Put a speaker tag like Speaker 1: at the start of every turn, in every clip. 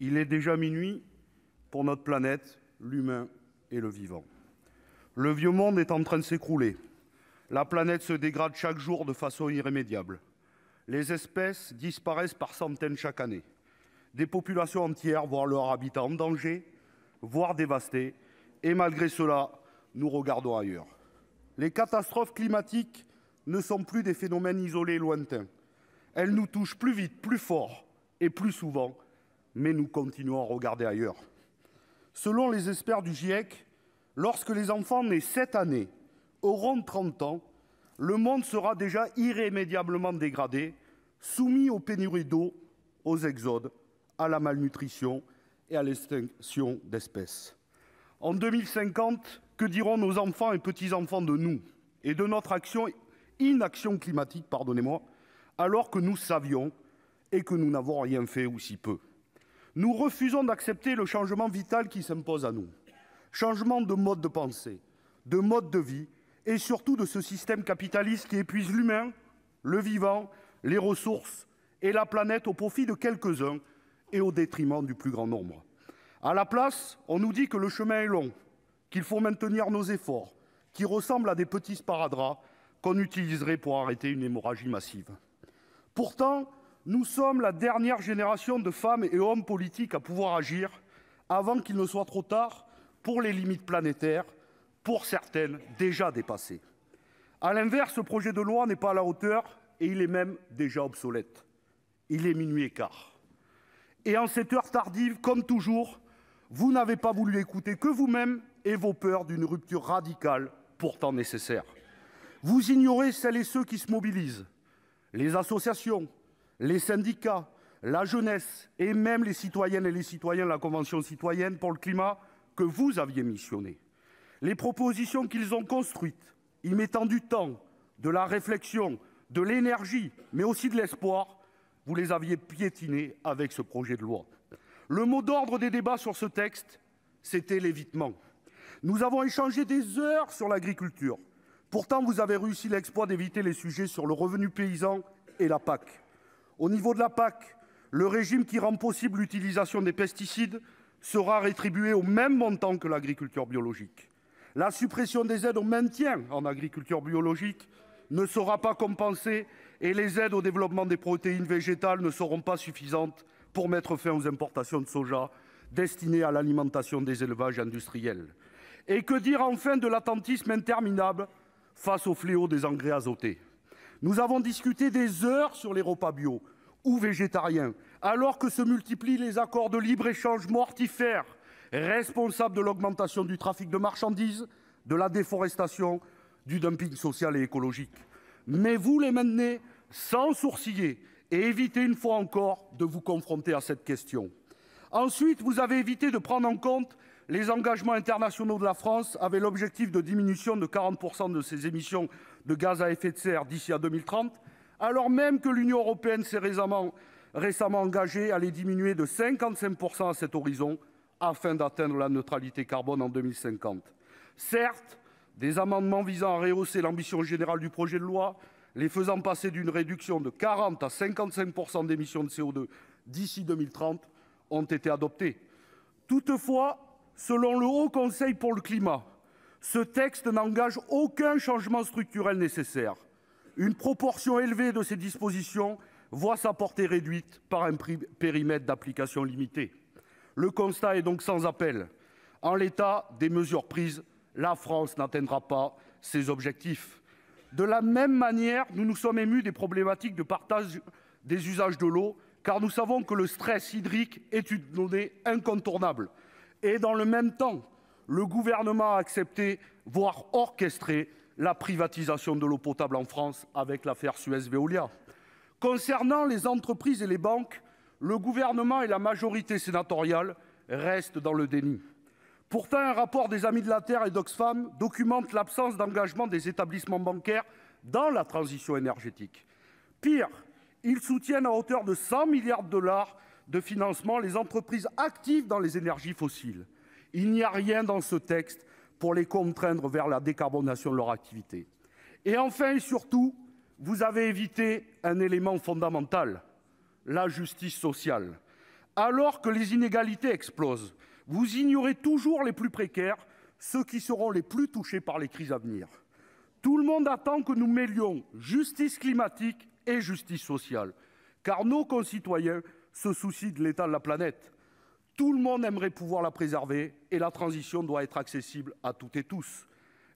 Speaker 1: Il est déjà minuit pour notre planète, l'humain et le vivant. Le vieux monde est en train de s'écrouler. La planète se dégrade chaque jour de façon irrémédiable. Les espèces disparaissent par centaines chaque année. Des populations entières voient leur habitat en danger, voire dévasté. Et malgré cela, nous regardons ailleurs. Les catastrophes climatiques ne sont plus des phénomènes isolés et lointains. Elles nous touchent plus vite, plus fort et plus souvent, mais nous continuons à regarder ailleurs. Selon les experts du GIEC, lorsque les enfants nés cette année auront 30 ans, le monde sera déjà irrémédiablement dégradé, soumis aux pénuries d'eau, aux exodes, à la malnutrition et à l'extinction d'espèces. En 2050, que diront nos enfants et petits-enfants de nous et de notre inaction climatique, alors que nous savions et que nous n'avons rien fait ou si peu. Nous refusons d'accepter le changement vital qui s'impose à nous. Changement de mode de pensée, de mode de vie et surtout de ce système capitaliste qui épuise l'humain, le vivant, les ressources et la planète au profit de quelques-uns et au détriment du plus grand nombre. À la place, on nous dit que le chemin est long, qu'il faut maintenir nos efforts, qui ressemblent à des petits sparadraps qu'on utiliserait pour arrêter une hémorragie massive. Pourtant, nous sommes la dernière génération de femmes et hommes politiques à pouvoir agir avant qu'il ne soit trop tard pour les limites planétaires, pour certaines déjà dépassées. À l'inverse, ce projet de loi n'est pas à la hauteur et il est même déjà obsolète. Il est minuit et quart. Et en cette heure tardive, comme toujours, vous n'avez pas voulu écouter que vous-même et vos peurs d'une rupture radicale, pourtant nécessaire. Vous ignorez celles et ceux qui se mobilisent, les associations, les syndicats, la jeunesse et même les citoyennes et les citoyens de la Convention citoyenne pour le climat que vous aviez missionné. Les propositions qu'ils ont construites, y mettant du temps, de la réflexion, de l'énergie, mais aussi de l'espoir, vous les aviez piétinées avec ce projet de loi. Le mot d'ordre des débats sur ce texte, c'était l'évitement. Nous avons échangé des heures sur l'agriculture. Pourtant, vous avez réussi l'exploit d'éviter les sujets sur le revenu paysan et la PAC. Au niveau de la PAC, le régime qui rend possible l'utilisation des pesticides sera rétribué au même montant que l'agriculture biologique. La suppression des aides au maintien en agriculture biologique ne sera pas compensée et les aides au développement des protéines végétales ne seront pas suffisantes pour mettre fin aux importations de soja destinées à l'alimentation des élevages industriels. Et que dire enfin de l'attentisme interminable face au fléau des engrais azotés ? Nous avons discuté des heures sur les repas bio ou végétariens, alors que se multiplient les accords de libre-échange mortifères, responsables de l'augmentation du trafic de marchandises, de la déforestation, du dumping social et écologique. Mais vous les maintenez sans sourciller et évitez une fois encore de vous confronter à cette question. Ensuite, vous avez évité de prendre en compte les engagements internationaux de la France avec l'objectif de diminution de 40% de ses émissions de gaz à effet de serre d'ici à 2030, alors même que l'Union européenne s'est récemment engagée à les diminuer de 55% à cet horizon afin d'atteindre la neutralité carbone en 2050. Certes, des amendements visant à rehausser l'ambition générale du projet de loi, les faisant passer d'une réduction de 40 à 55% d'émissions de CO2 d'ici 2030, ont été adoptés. Toutefois, selon le Haut Conseil pour le climat, ce texte n'engage aucun changement structurel nécessaire. Une proportion élevée de ces dispositions voit sa portée réduite par un périmètre d'application limité. Le constat est donc sans appel. En l'état des mesures prises, la France n'atteindra pas ses objectifs. De la même manière, nous nous sommes émus des problématiques de partage des usages de l'eau, car nous savons que le stress hydrique est une donnée incontournable. Et dans le même temps, le gouvernement a accepté, voire orchestré, la privatisation de l'eau potable en France avec l'affaire Suez-Veolia. Concernant les entreprises et les banques, le gouvernement et la majorité sénatoriale restent dans le déni. Pourtant, un rapport des Amis de la Terre et d'Oxfam documente l'absence d'engagement des établissements bancaires dans la transition énergétique. Pire, ils soutiennent à hauteur de 100 milliards de dollars de financement les entreprises actives dans les énergies fossiles. Il n'y a rien dans ce texte pour les contraindre vers la décarbonation de leur activité. Et enfin et surtout, vous avez évité un élément fondamental, la justice sociale. Alors que les inégalités explosent, vous ignorez toujours les plus précaires, ceux qui seront les plus touchés par les crises à venir. Tout le monde attend que nous mêlions justice climatique et justice sociale, car nos concitoyens se soucient de l'état de la planète. Tout le monde aimerait pouvoir la préserver et la transition doit être accessible à toutes et tous.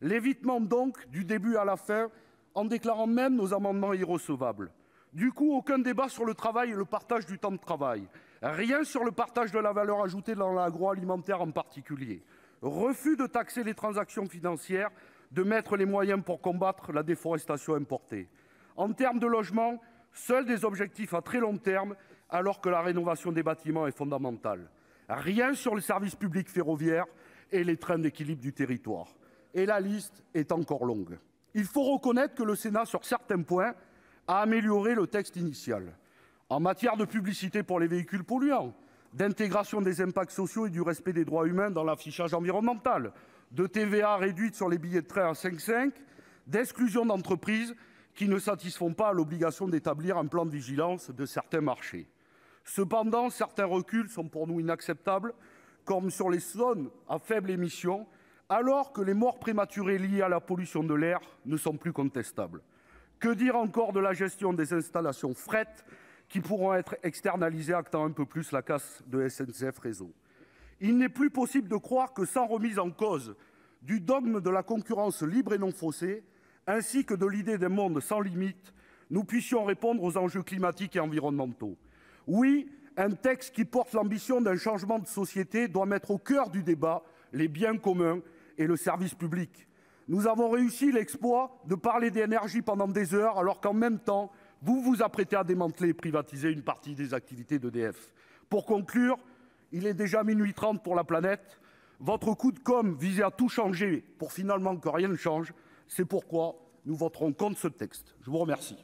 Speaker 1: L'évitement donc du début à la fin, en déclarant même nos amendements irrecevables. Du coup, aucun débat sur le travail et le partage du temps de travail. Rien sur le partage de la valeur ajoutée dans l'agroalimentaire en particulier. Refus de taxer les transactions financières, de mettre les moyens pour combattre la déforestation importée. En termes de logement, seuls des objectifs à très long terme, alors que la rénovation des bâtiments est fondamentale. Rien sur le service public ferroviaire et les trains d'équilibre du territoire. Et la liste est encore longue. Il faut reconnaître que le Sénat, sur certains points, a amélioré le texte initial. En matière de publicité pour les véhicules polluants, d'intégration des impacts sociaux et du respect des droits humains dans l'affichage environnemental, de TVA réduite sur les billets de train à 5,5, d'exclusion d'entreprises qui ne satisfont pas à l'obligation d'établir un plan de vigilance de certains marchés. Cependant, certains reculs sont pour nous inacceptables, comme sur les zones à faible émission, alors que les morts prématurées liées à la pollution de l'air ne sont plus contestables. Que dire encore de la gestion des installations fret qui pourront être externalisées, actant un peu plus la casse de SNCF Réseau. Il n'est plus possible de croire que sans remise en cause du dogme de la concurrence libre et non faussée, ainsi que de l'idée d'un monde sans limite, nous puissions répondre aux enjeux climatiques et environnementaux. Oui, un texte qui porte l'ambition d'un changement de société doit mettre au cœur du débat les biens communs et le service public. Nous avons réussi l'exploit de parler d'énergie pendant des heures, alors qu'en même temps, vous vous apprêtez à démanteler et privatiser une partie des activités d'EDF. Pour conclure, il est déjà minuit 30 pour la planète. Votre coup de com' visait à tout changer pour finalement que rien ne change. C'est pourquoi nous voterons contre ce texte. Je vous remercie.